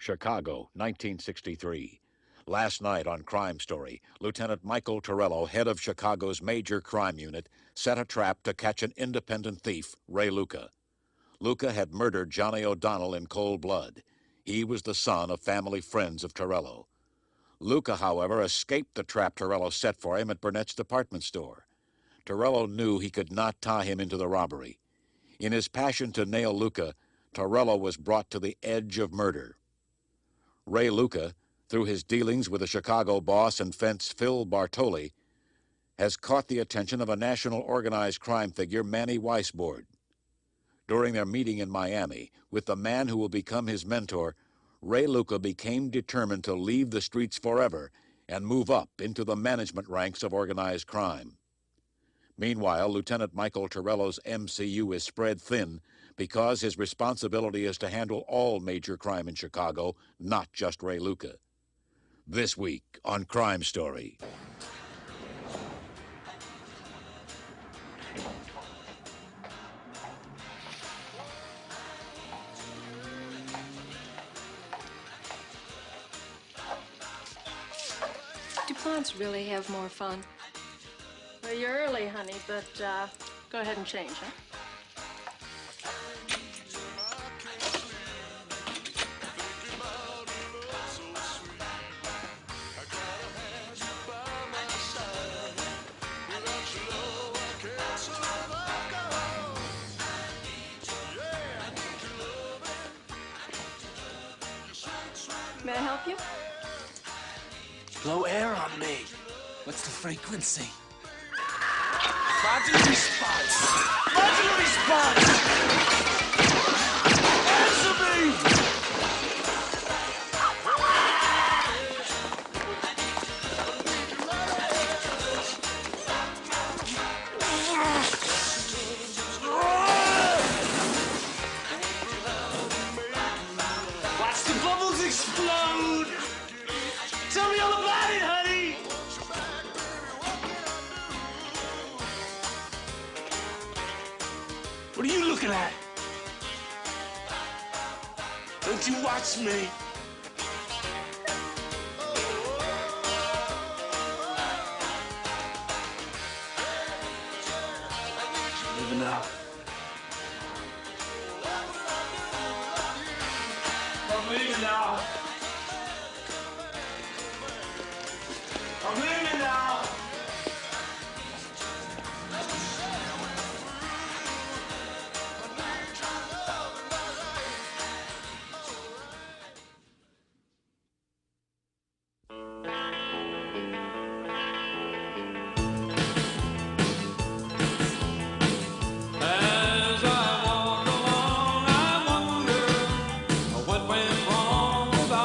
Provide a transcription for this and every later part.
Chicago, 1963. Last night on Crime Story, Lieutenant Michael Torello, head of Chicago's major crime unit, set a trap to catch an independent thief, Ray Luca. Luca had murdered Johnny O'Donnell in cold blood. He was the son of family friends of Torello. Luca, however, escaped the trap Torello set for him at Burnett's department store. Torello knew he could not tie him into the robbery. In his passion to nail Luca, Torello was brought to the edge of murder. Ray Luca, through his dealings with the Chicago boss and fence Phil Bartoli, has caught the attention of a national organized crime figure, Manny Weisbord. During their meeting in Miami with the man who will become his mentor, Ray Luca became determined to leave the streets forever and move up into the management ranks of organized crime. Meanwhile, Lieutenant Michael Torello's MCU is spread thin because his responsibility is to handle all major crime in Chicago, not just Ray Luca. This week on Crime Story. DuPonts really have more fun. Well, you're early, honey, but go ahead and change, huh? May I help you? Blow air on me. What's the frequency? Roger response. Roger response. Answer me. Watch the bubbles explode. Tell me all about it, honey. What are you looking at? Don't you watch me. Leaving now. I'm leaving now. I'm leaving now. As I walk along, I wonder what went wrong.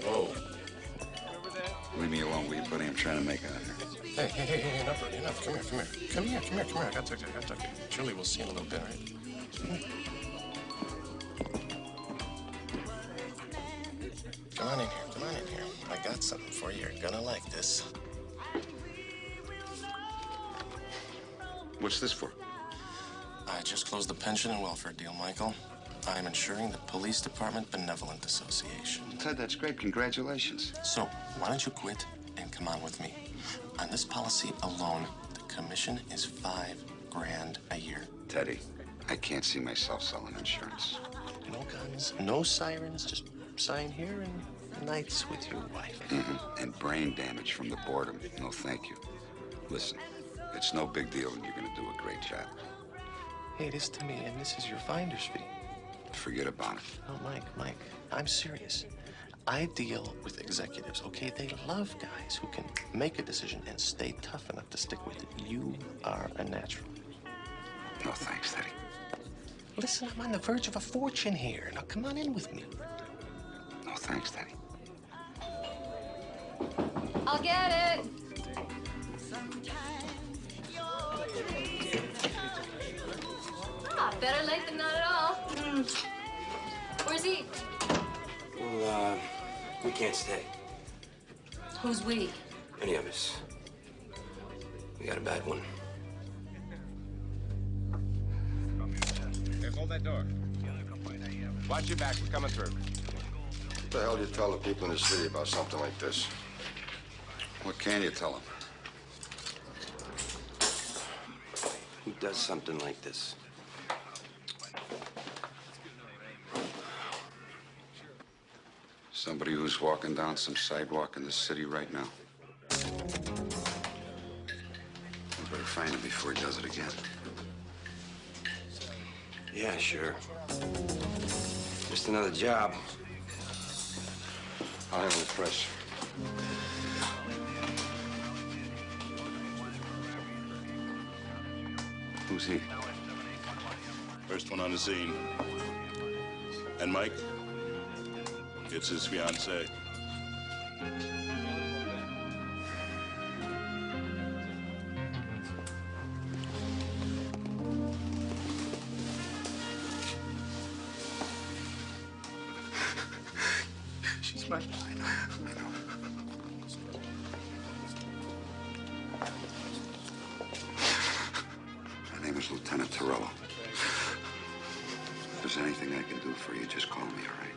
Whoa. Leave me alone, will you, buddy? I'm trying to make it out here. Hey, enough. Come here. I gotta talk to you. Julie, we'll see in a little bit, all right? Come on in here. I got something for you. You're gonna like this. What's this for? I just closed the pension and welfare deal, Michael. I'm insuring the Police Department Benevolent Association. Ted, that's great. Congratulations. So, why don't you quit and come on with me? On this policy alone, the commission is $5,000 a year. Teddy, I can't see myself selling insurance. No guns, no sirens, just sign here and nights with your wife. And brain damage from the boredom. No, thank you. Listen, it's no big deal and you're gonna do a great job. Hey, it is to me, and this is your finder's fee. Forget about it. No, Mike, I'm serious. I deal with executives, okay? They love guys who can make a decision and stay tough enough to stick with it. You are a natural. No, thanks, Teddy. Listen, I'm on the verge of a fortune here. Now, come on in with me. No, thanks, Teddy. I'll get it. Better late than not at all. Where's he? Well, we can't stay. Who's we? Any of us. We got a bad one. Hey, hold that door. Watch your back. We're coming through. What the hell do you tell the people in the city about something like this? What can you tell them? Who does something like this? Somebody who's walking down some sidewalk in the city right now. We better find him before he does it again. Yeah, sure. Just another job. I'll handle the press. Who's he? First one on the scene. And Mike? It's his fiancée. She's mine. I know. My name is Lieutenant Torello. If there's anything I can do for you, just call me, all right?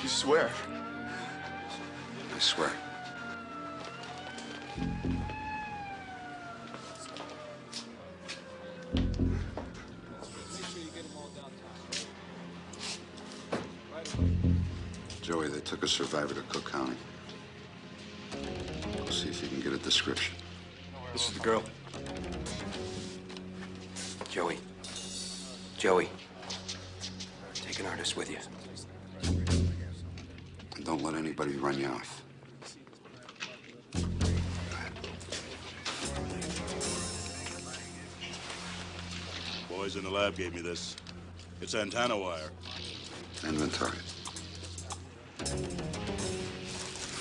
You swear? I swear. Joey, they took a survivor to Cook County. We'll see if you can get a description. This is the girl. Joey, take an artist with you. And don't let anybody run you off. Boys in the lab gave me this. It's antenna wire. Inventory.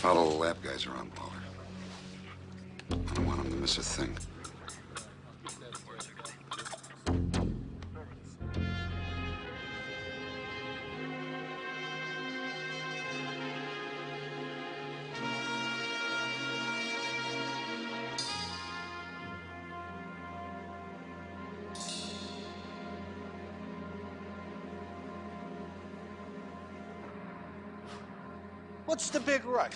Follow the lab guys around, Waller. I don't want them to miss a thing. What's the big rush?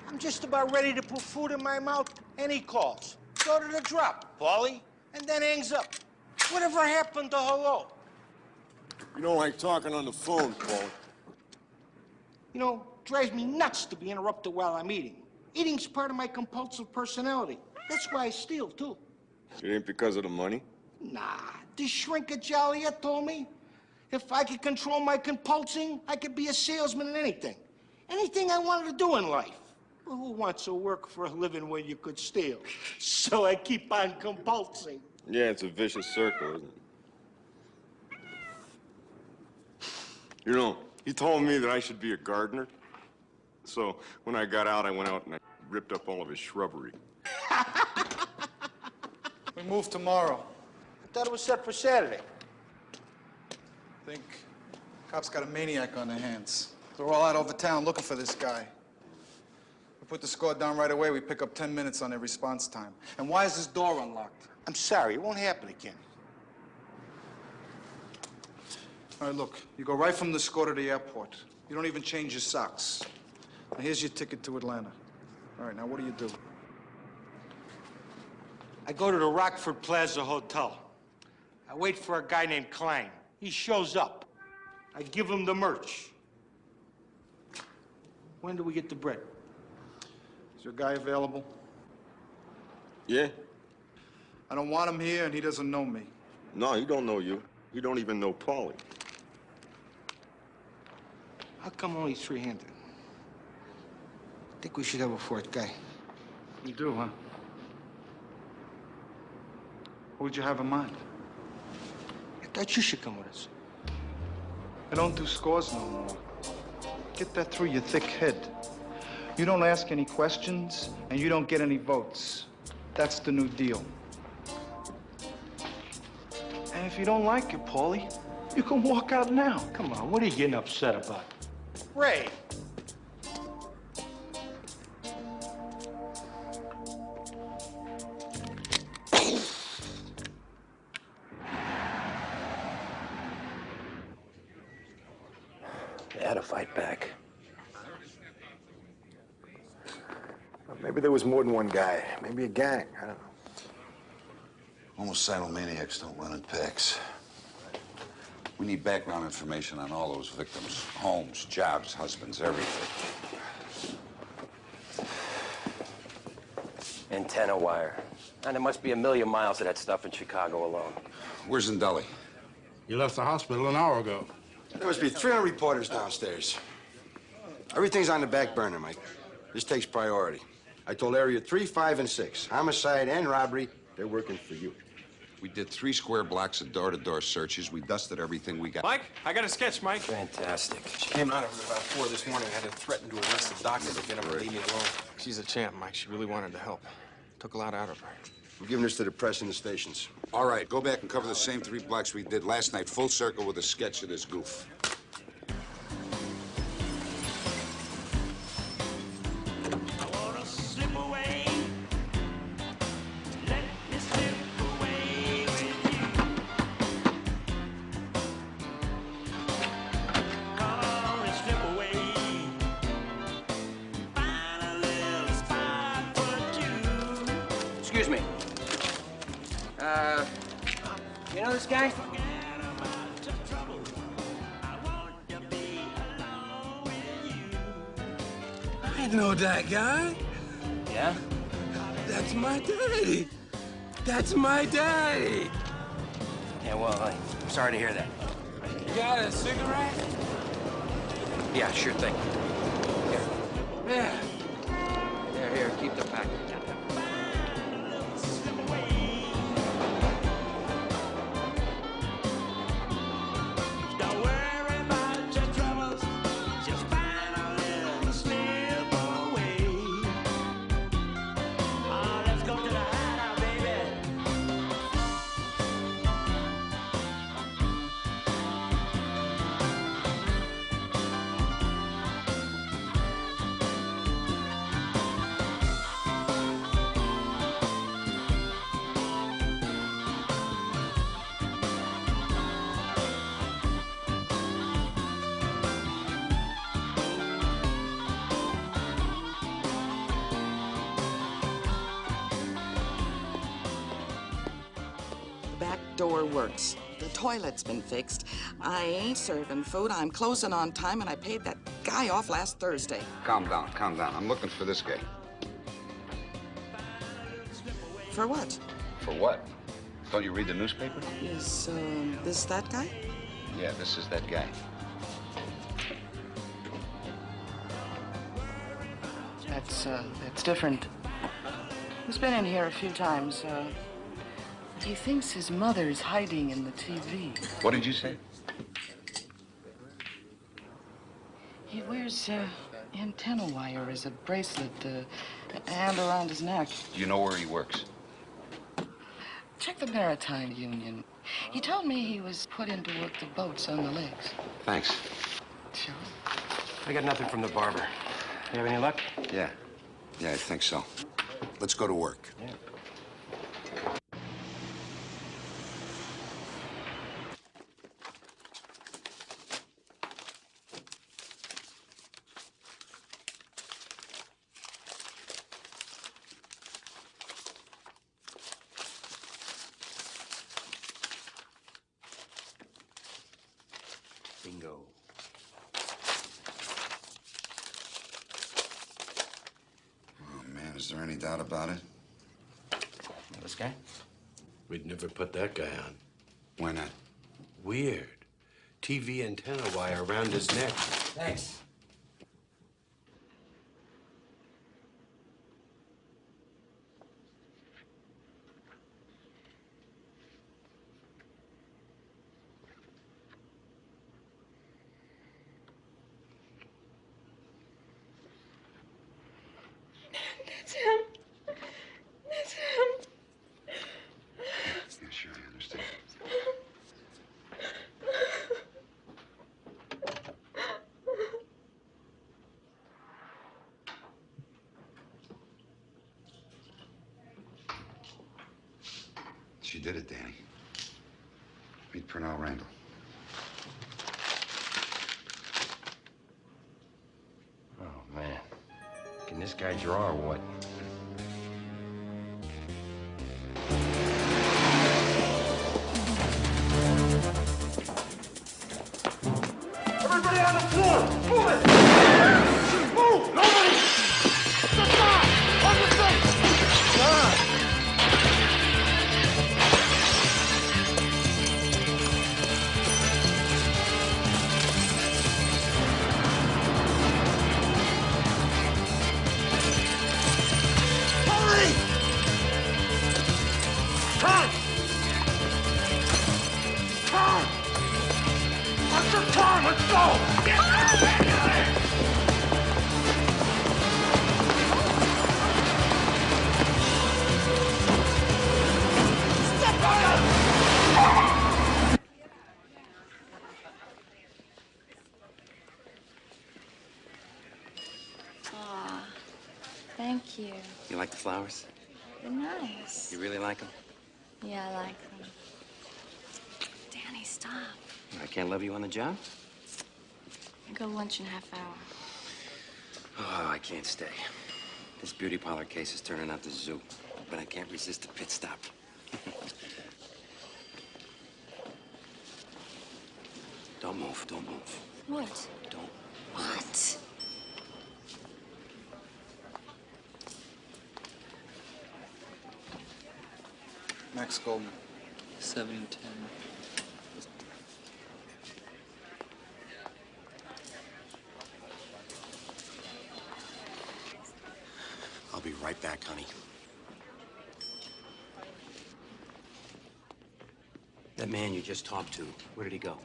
I'm just about ready to put food in my mouth, and he calls. Go to the drop, Paulie, and then hangs up. Whatever happened to hello? You don't like talking on the phone, Paul. You know, drives me nuts to be interrupted while I'm eating. Eating's part of my compulsive personality. That's why I steal, too. It ain't because of the money? Nah, this shrinker Joliet told me If I could control my compulsing, I could be a salesman in anything. Anything I wanted to do in life. Well, who wants to work for a living when you could steal? So I keep on compulsing. Yeah, it's a vicious circle, isn't it? You know, he told me that I should be a gardener. So when I got out, I went out and I ripped up all of his shrubbery. We move tomorrow. I thought it was set for Saturday. I think cops got a maniac on their hands. They're all out over town looking for this guy. We put the score down right away. We pick up 10 minutes on their response time. And why is this door unlocked? I'm sorry, it won't happen again. All right, look, you go right from the score to the airport. You don't even change your socks. Now, here's your ticket to Atlanta. All right, now what do? I go to the Rockford Plaza Hotel. I wait for a guy named Klein. He shows up. I give him the merch. When do we get the bread? Is your guy available? Yeah? I don't want him here, and he doesn't know me. No, he don't know you. He don't even know Paulie. How come only three-handed? I think we should have a fourth guy. You do, huh? Who would you have in mind? I thought you should come with us. I don't do scores no more. Get that through your thick head. You don't ask any questions, and you don't get any votes. That's the new deal. And if you don't like it, Paulie, you can walk out now. Come on, what are you getting upset about? Ray! They had to fight back. Well, maybe there was more than one guy. Maybe a gang. I don't know. Homicidal maniacs don't run in packs. We need background information on all those victims. Homes, jobs, husbands, everything. Antenna wire. And there must be a million miles of that stuff in Chicago alone. Where's Ndelli? He left the hospital an hour ago. There must be 300 reporters downstairs. Everything's on the back burner, Mike. This takes priority. I told Area 3, 5, and 6. Homicide and robbery, they're working for you. We did 3 square blocks of door-to-door searches. We dusted everything we got. Mike, I got a sketch, Mike. Fantastic. She came out of it about 4 this morning. I had to threaten to arrest the doctor to get him to leave me alone. She's a champ, Mike. She really wanted to help. Took a lot out of her. We're giving this to the press and the stations. All right, go back and cover the same 3 blocks we did last night, full circle with a sketch of this goof. Excuse me. You know this guy? I know that guy. Yeah? That's my daddy. That's my daddy. Yeah, well, I'm sorry to hear that. You got a cigarette? Yeah, sure thing. Yeah. Here, keep the package. Door works. The toilet's been fixed. I ain't serving food. I'm closing on time, and I paid that guy off last Thursday. Calm down, calm down. I'm looking for this guy. For what? For what? Don't you read the newspaper? Is this that guy? Yeah, this is that guy. That's different. He's been in here a few times. He thinks his mother's hiding in the TV. What did you say? He wears antenna wire as a bracelet and around his neck. Do you know where he works? Check the Maritime Union. He told me he was put in to work the boats on the lakes. Thanks. Sure. I got nothing from the barber. You have any luck? Yeah. Yeah, I think so. Let's go to work. Yeah. Bingo. Oh, man, is there any doubt about it? This guy? We'd never put that guy on. Why not? Weird. TV antenna wire around his neck. Thanks. That's him. That's him. Yeah, sure, I understand. She did it, Danny. Meet Pernell Randall. Oh, man. Can this guy draw or what? Everybody on the floor! Move it! Move! Nobody! Sit down! On your feet! Hurry! Turn! Turn! What's your turn? Let's go! Get out! Aw, thank you. You like the flowers? They're nice. You really like them? Yeah, I like them. Danny, stop. I can't love you on the job? Go lunch in a half hour. Oh, I can't stay. This beauty parlor case is turning out the zoo, but I can't resist a pit stop. Don't move, don't move. What? Don't. What? Max Goldman. 7 and 10. I'll be right back, honey. That man you just talked to, where did he go?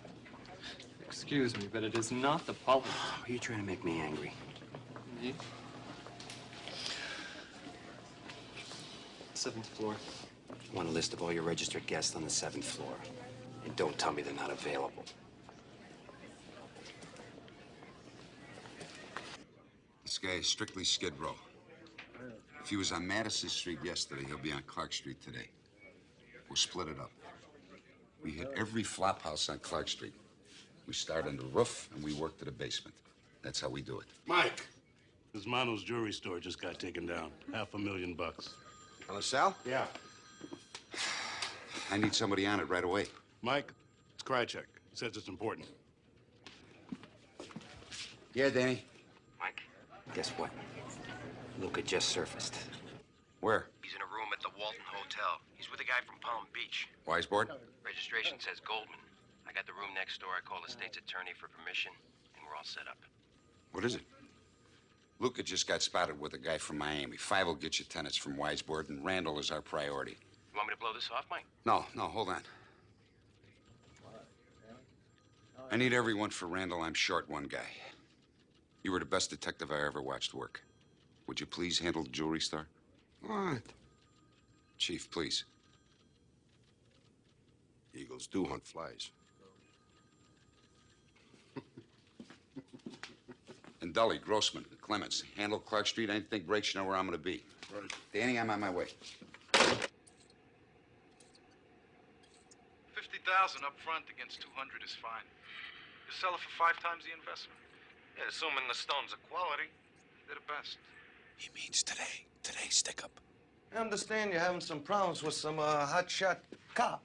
Excuse me, but it is not the policy. Are you trying to make me angry? Me? 7th floor. I want a list of all your registered guests on the 7th floor. And don't tell me they're not available. This guy is strictly Skid Row. If he was on Madison Street yesterday, he'll be on Clark Street today. We'll split it up. We hit every flop house on Clark Street. We start on the roof and we work to the basement. That's how we do it. Mike, this Mano's jewelry store just got taken down. $500,000. On the cell? Yeah. I need somebody on it right away. Mike, it's Krychek. He says it's important. Yeah, Danny. Mike, guess what? Luca just surfaced. Where? He's in a room at the Walton Hotel. He's with a guy from Palm Beach. Wiseboard? Registration says Goldman. I got the room next door. I called the state's attorney for permission, and we're all set up. What is it? Luca just got spotted with a guy from Miami. 5 will get you tenants from Wiseboard, and Randall is our priority. You want me to blow this off, Mike? No, hold on. I need everyone for Randall. I'm short one guy. You were the best detective I ever watched work. Would you please handle the jewelry store? What? Chief, please. Eagles do hunt flies. And Dully, Grossman, Clements, handle Clark Street. Anything breaks, you know where I'm gonna be. Right. Danny, I'm on my way. 50,000 up front against 200 is fine. You sell it for 5 times the investment. Yeah, assuming the stones are quality. They're the best. He means today. Today, stick up. I understand you're having some problems with some hotshot cop.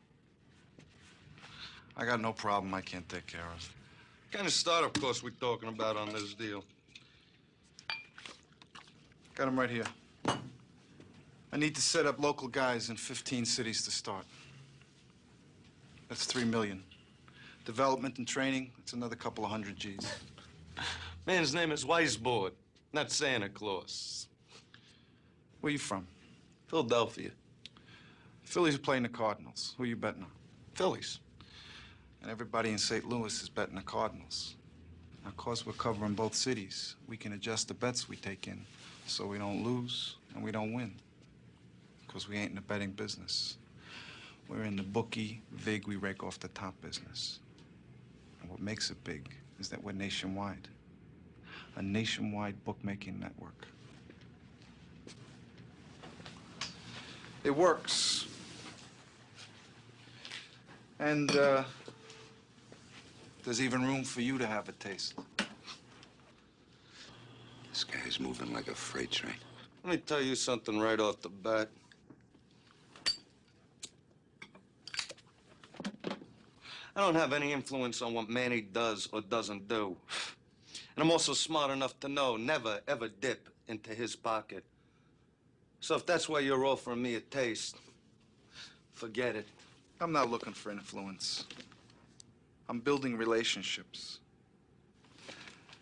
I got no problem I can't take care of. What kind of startup costs we talking about on this deal? Got him right here. I need to set up local guys in 15 cities to start. That's $3 million. Development and training, that's another couple of hundred G's. Man's name is Wiseboard, not Santa Claus. Where you from? Philadelphia. Phillies are playing the Cardinals. Who you betting on? Phillies. And everybody in St. Louis is betting the Cardinals. Now, of course, we're covering both cities. We can adjust the bets we take in so we don't lose and we don't win. Because we ain't in the betting business. We're in the bookie, vig, we rake off the top business. And what makes it big is that we're nationwide. A nationwide bookmaking network. It works. And, there's even room for you to have a taste. This guy's moving like a freight train. Let me tell you something right off the bat. I don't have any influence on what Manny does or doesn't do. And I'm also smart enough to know never, ever dip into his pocket. So if that's why you're offering me a taste, forget it. I'm not looking for influence. I'm building relationships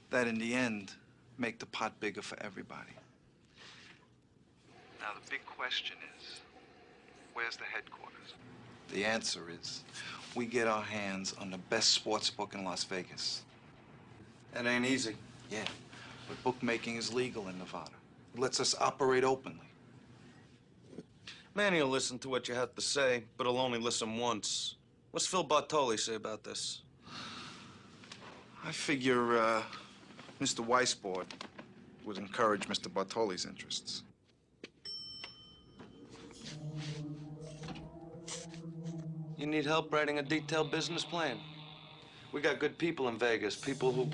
that, in the end, make the pot bigger for everybody. Now, the big question is, where's the headquarters? The answer is, we get our hands on the best sports book in Las Vegas. That ain't easy. Yeah, but bookmaking is legal in Nevada. It lets us operate openly. Manny will listen to what you have to say, but he'll only listen once. What's Phil Bartoli say about this? I figure, Mr. Weisbord would encourage Mr. Bartoli's interests. You need help writing a detailed business plan? We got good people in Vegas, people who...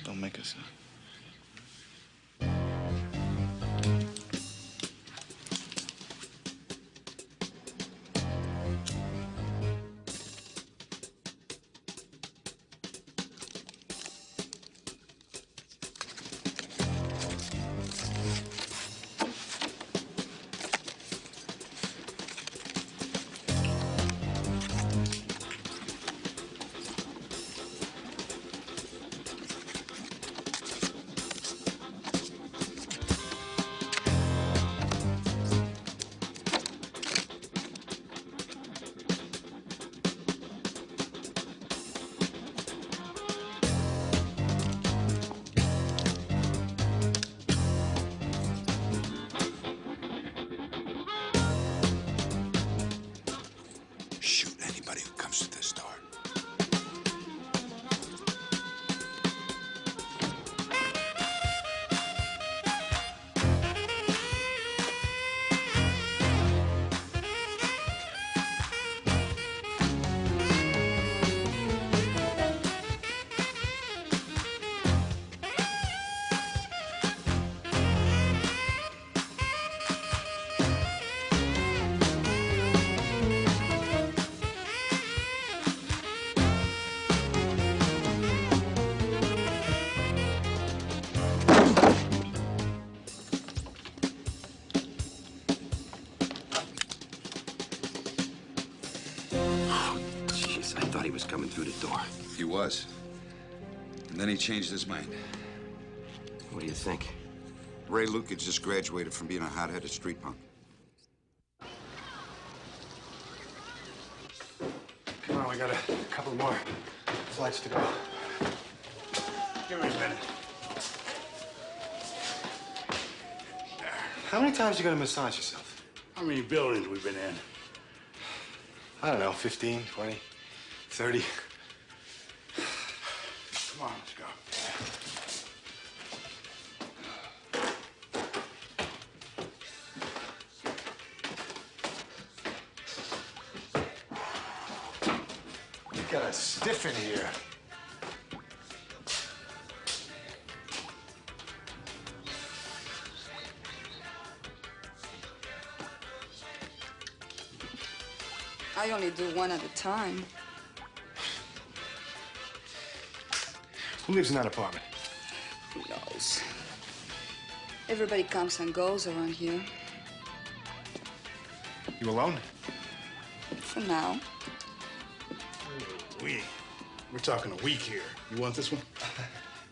Don't make us... he was coming through the door. He was. And then he changed his mind. What do you think? Ray Luca just graduated from being a hot-headed street punk. Come on, we got a couple more flights to go. Give me a minute. How many times you gonna massage yourself? How many buildings we've been in? I don't know, 15, 20, 30. Come on, let's go. You got a stiff in here. I only do one at a time. Who lives in that apartment? Who knows? Everybody comes and goes around here. You alone? For now. We're talking a week here. You want this one?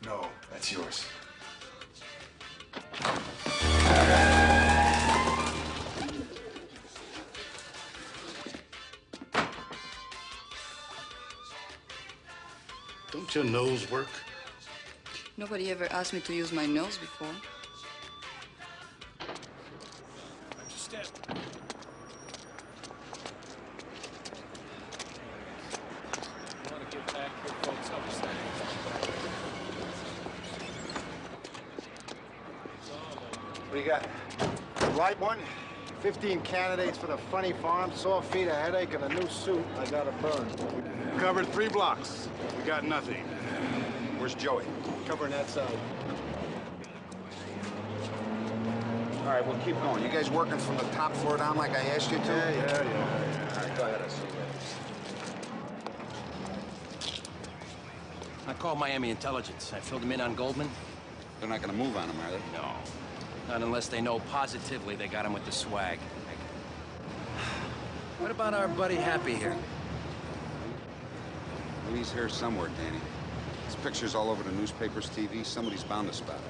No, that's yours. Don't your nose work? Nobody ever asked me to use my nose before. What do you got? Light one. 15 candidates for the funny farm, sore feet, a headache, and a new suit. I got a burn. Covered 3 blocks. We got nothing. Where's Joey? Covering that side. All right, we'll keep going. You guys working from the top floor down like I asked you to? Yeah. All right, go ahead, I see you. I called Miami Intelligence. I filled them in on Goldman. They're not gonna move on him, are they? No. Not unless they know positively they got him with the swag. What about our buddy Happy here? Well, he's here somewhere, Danny. His picture's all over the newspapers, TV. Somebody's bound to spot him.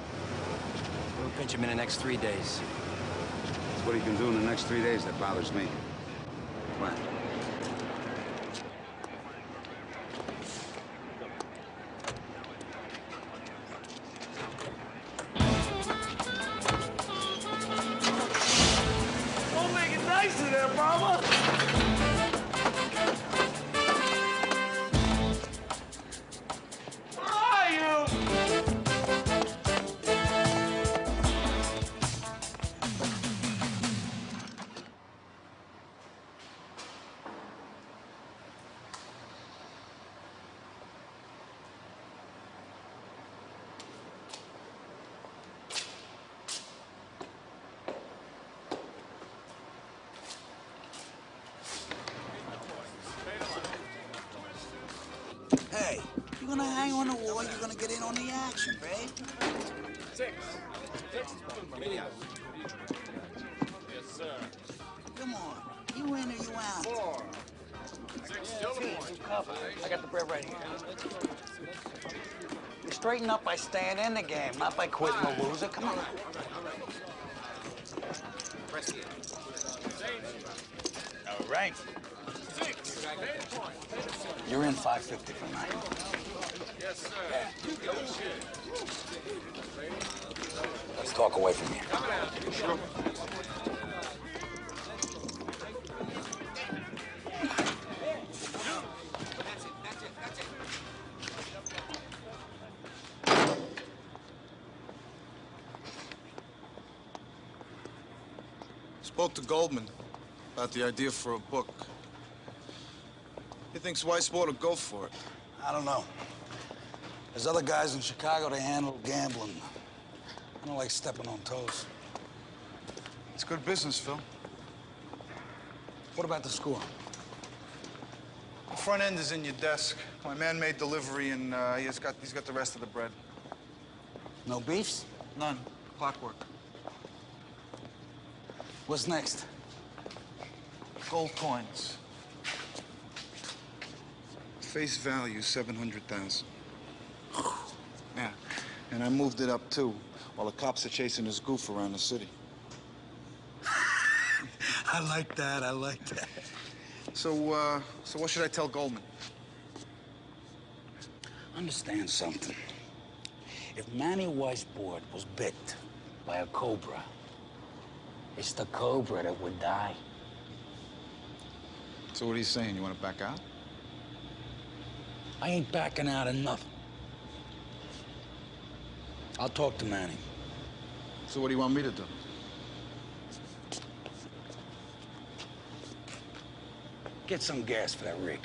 We'll pinch him in the next 3 days. It's what he can do in the next 3 days that bothers me. Come on. Don't make it nice in there, Mama. Where are you? Hey, you're gonna hang on the wall, you're gonna get in on the action, babe. 6. Yes, sir. Come on, you in or you out? 4. 6, still the point. I got the bread right here. You straighten up by staying in the game, not by quitting the loser. Come on. Press here. All right. 6. You're in 550 for night. Yes, sir. Let's talk away from here. Sure. Spoke to Goldman about the idea for a book. He thinks Weiss ought to go for it. I don't know. There's other guys in Chicago that handle gambling. I don't like stepping on toes. It's good business, Phil. What about the score? The front end is in your desk. My man made delivery, and he's got the rest of the bread. No beefs? None. Clockwork. What's next? Gold coins. Face value, 700,000. Yeah, and I moved it up too, while the cops are chasing this goof around the city. I like that, I like that. So what should I tell Goldman? Understand something. If Manny Weisbord was bit by a cobra, it's the cobra that would die. So what are you saying? You want to back out? I ain't backing out of nothing. I'll talk to Manny. So what do you want me to do? Get some gas for that rig.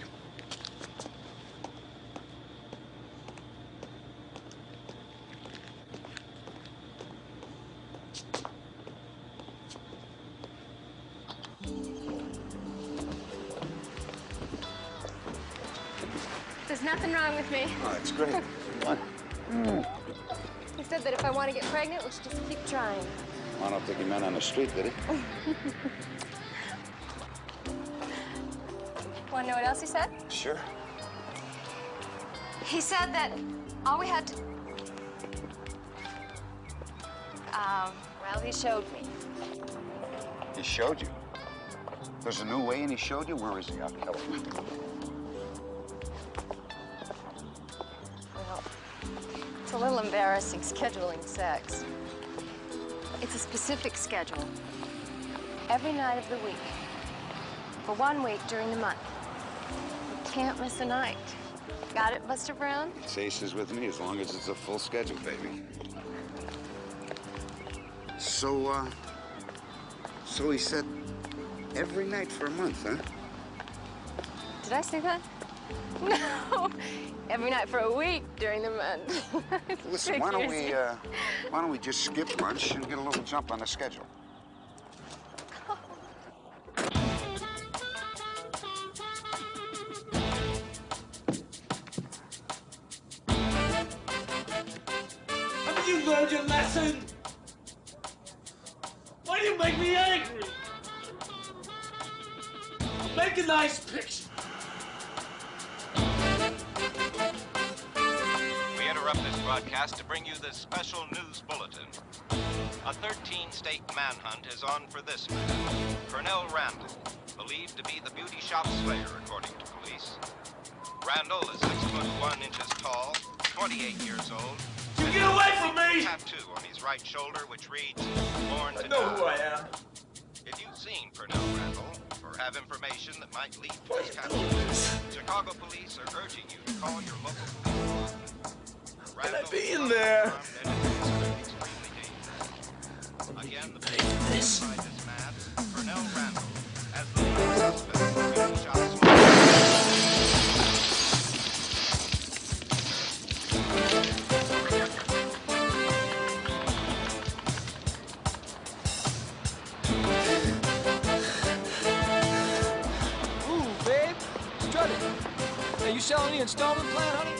There's nothing wrong with me. Oh, it's great. What? He said that if I want to get pregnant, we should just keep trying. I don't think he meant on the street, did he? Want to know what else he said? Sure. He said that all we had to... well, he showed me. He showed you? There's a new way and he showed you? Where is he? I'll tell him. Well, it's a little embarrassing scheduling sex. It's a specific schedule. Every night of the week. For 1 week during the month. You can't miss a night. Got it, Buster Brown? It's aces with me as long as it's a full schedule, baby. So he said every night for a month, huh? Did I say that? No. Every night for a week during the month. Listen, why don't we just skip lunch and get a little jump on the schedule? Haven't you learned your lesson? Why do you make me angry? Make a nice picture. We interrupt this broadcast to bring you this special news bulletin. A 13-state manhunt is on for this man, Pernell Randall, believed to be the beauty shop slayer, according to police. Randall is 6'1" tall, 28 years old. You get away from me! Tattoo on his right shoulder, which reads, "Born to I know die." who I am. If you've seen Pernell Randall, or have information that might lead to his capture, Chicago police are urging you to call your local police department. Can I be in there? Again, the police identified this man, Pernell Randall, as the lead suspect in the beauty shop Ooh, babe, strut it. Hey, you selling the installment plan, honey?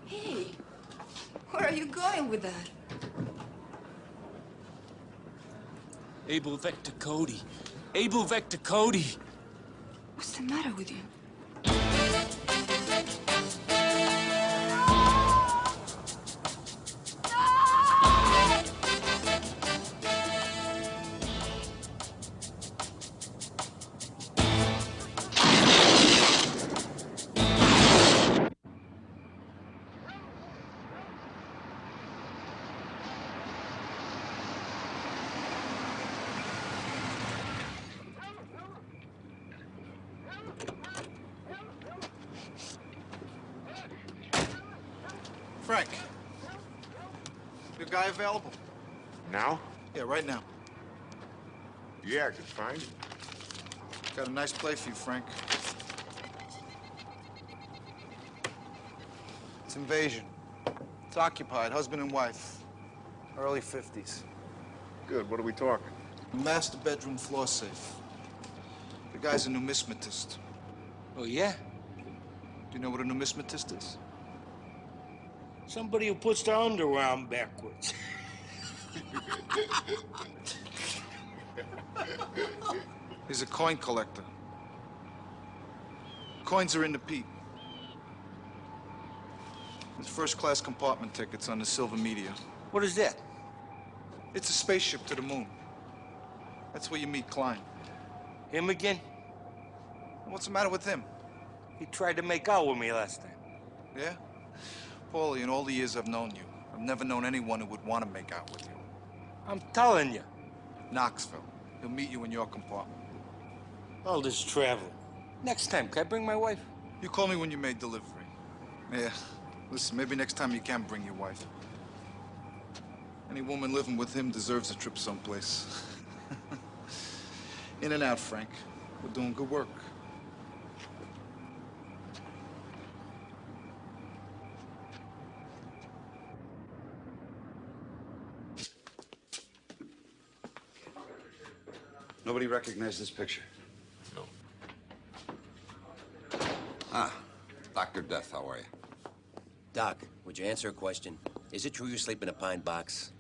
Hey, where are you going with that? Abel Vector Cody. Abel Vector Cody. What's the matter with you? Frank, you guy available? Now? Yeah, right now. Yeah, I could find it. Got a nice play for you, Frank. It's invasion. It's occupied, husband and wife. Early 50s. Good, what are we talking? Master bedroom floor safe. The guy's a numismatist. Oh, yeah? Do you know what a numismatist is? Somebody who puts their underwear on backwards. He's a coin collector. Coins are in the peat. There's first-class compartment tickets on the Silver Meteor. What is that? It's a spaceship to the moon. That's where you meet Klein. Him again? What's the matter with him? He tried to make out with me last time. Yeah? Paulie, in all the years I've known you, I've never known anyone who would want to make out with you. I'm telling you. Knoxville. He'll meet you in your compartment. All this traveling. Next time, can I bring my wife? You call me when you made delivery. Yeah. Listen, maybe next time you can bring your wife. Any woman living with him deserves a trip someplace. In and out, Frank. We're doing good work. Nobody recognized this picture? No. Ah, Dr. Death, how are you? Doc, would you answer a question? Is it true you sleep in a pine box?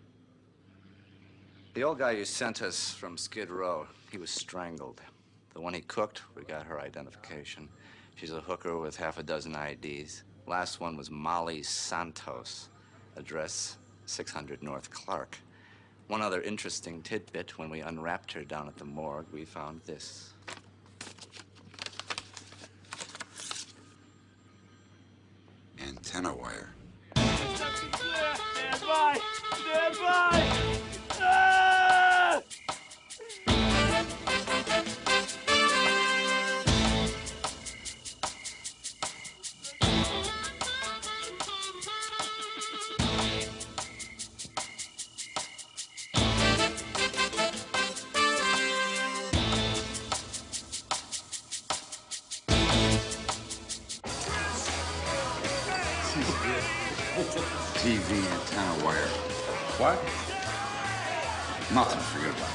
The old guy you sent us from Skid Row, he was strangled. The one he cooked, we got her identification. She's a hooker with half a dozen IDs. Last one was Molly Santos. Address 600 North Clark. One other interesting tidbit, when we unwrapped her down at the morgue, we found this. Antenna wire. Stand by! Stand by! Ah! TV antenna wire. What? Nothing. Forget about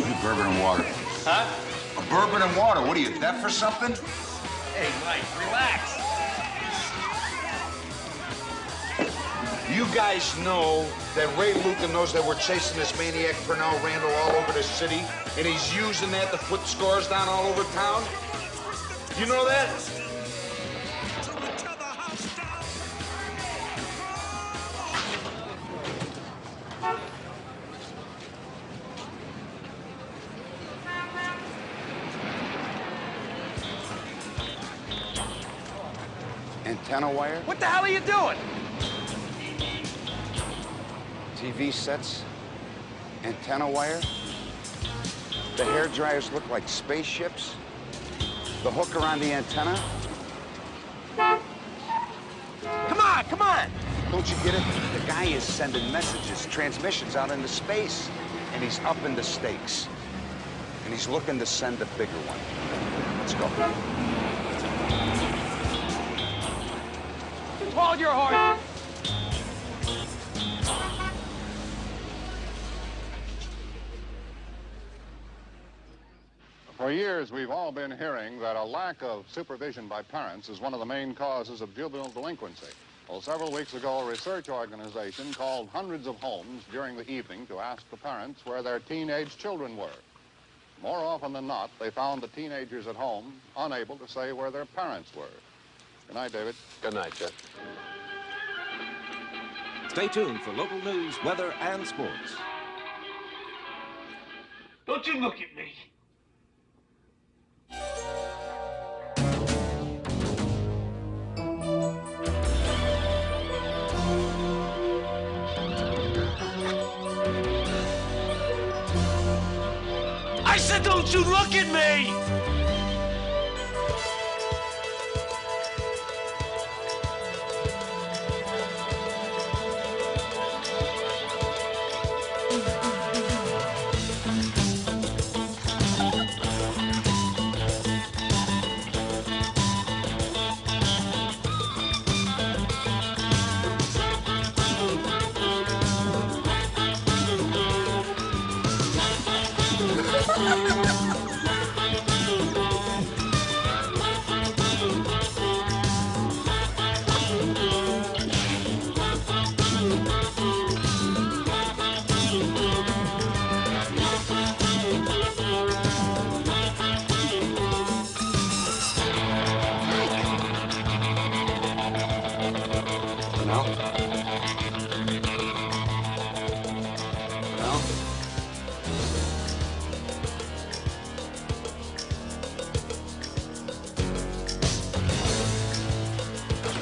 it. Need bourbon and water. Huh? A bourbon and water. What are you, deaf or something? Hey, Mike, relax. You guys know that Ray Luca knows that we're chasing this maniac Pernell Randall all over the city, and he's using that to put scores down all over town? You know that? Antenna wire? What the hell are you doing? TV sets? Antenna wire? The hair dryers look like spaceships? The hook around the antenna? Come on, come on! Don't you get it? The guy is sending messages, transmissions out into space. And he's upping the stakes. And he's looking to send a bigger one. Let's go. Hold your horse! For years, we've all been hearing that a lack of supervision by parents is one of the main causes of juvenile delinquency. Well, several weeks ago, a research organization called hundreds of homes during the evening to ask the parents where their teenage children were. More often than not, they found the teenagers at home unable to say where their parents were. Good night, David. Good night, Jeff. Stay tuned for local news, weather, and sports. Don't you look at me. I said, don't you look at me!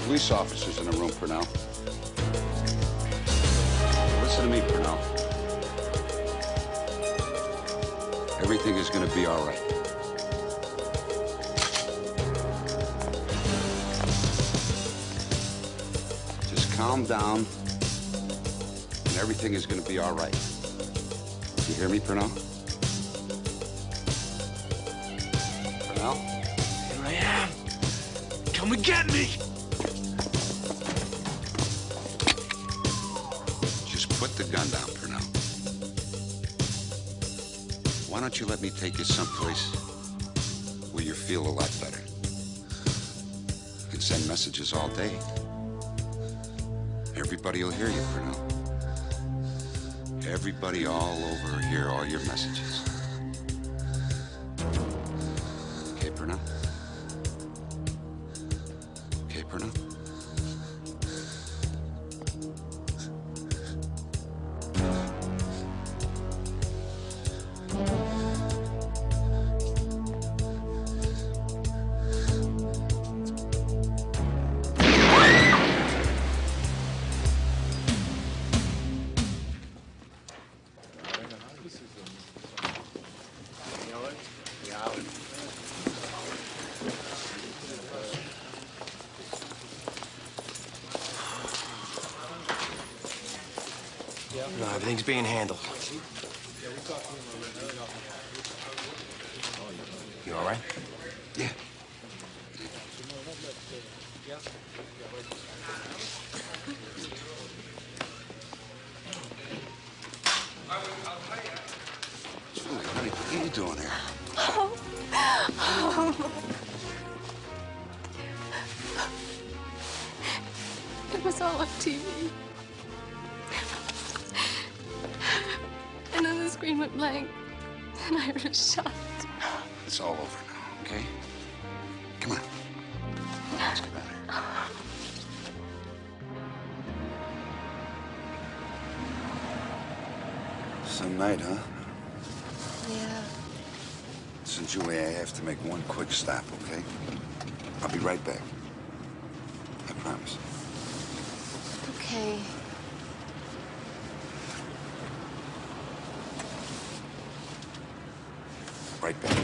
police officers in the room, Purnell. Listen to me, Purnell. Everything is going to be all right. Just calm down, and everything is going to be all right. You hear me, Purnell? Purnell? Here I am. Come and get me! Just put the gun down, Purnell. Why don't you let me take you someplace where you feel a lot better? You can send messages all day. Everybody will hear you, Purnell. Everybody all over will hear all your messages. Okay, Purnell? Okay, Purnell? No, everything's being handled. You all right? Yeah. Julie, honey, what are you doing here? It was all on TV. And then the screen went blank, and I heard a shot. It's all over now, okay? Come on. Let's get out of here. Some night, huh? Yeah. Listen, Julie, I have to make one quick stop, okay? I'll be right back. I promise. Okay. Right back.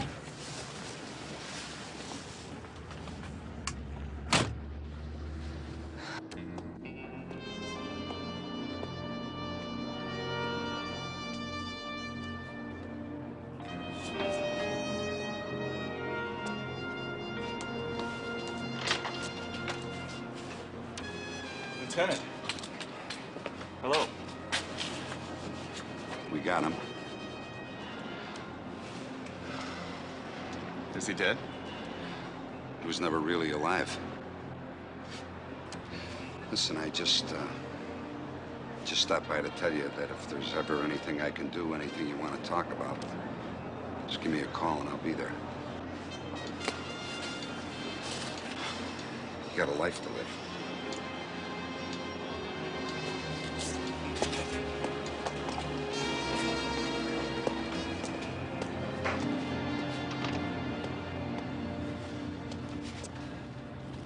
Lieutenant. Hello. We got him. Is he dead? He was never really alive. Listen, I just stopped by to tell you that if there's ever anything I can do, anything you want to talk about, just give me a call and I'll be there. You got a life to live.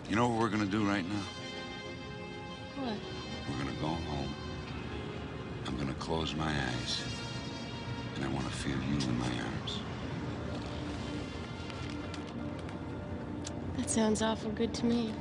You know what we're gonna do right now? What? We're gonna go home. I'm gonna close my eyes. And I wanna feel you in my arms. That sounds awful good to me.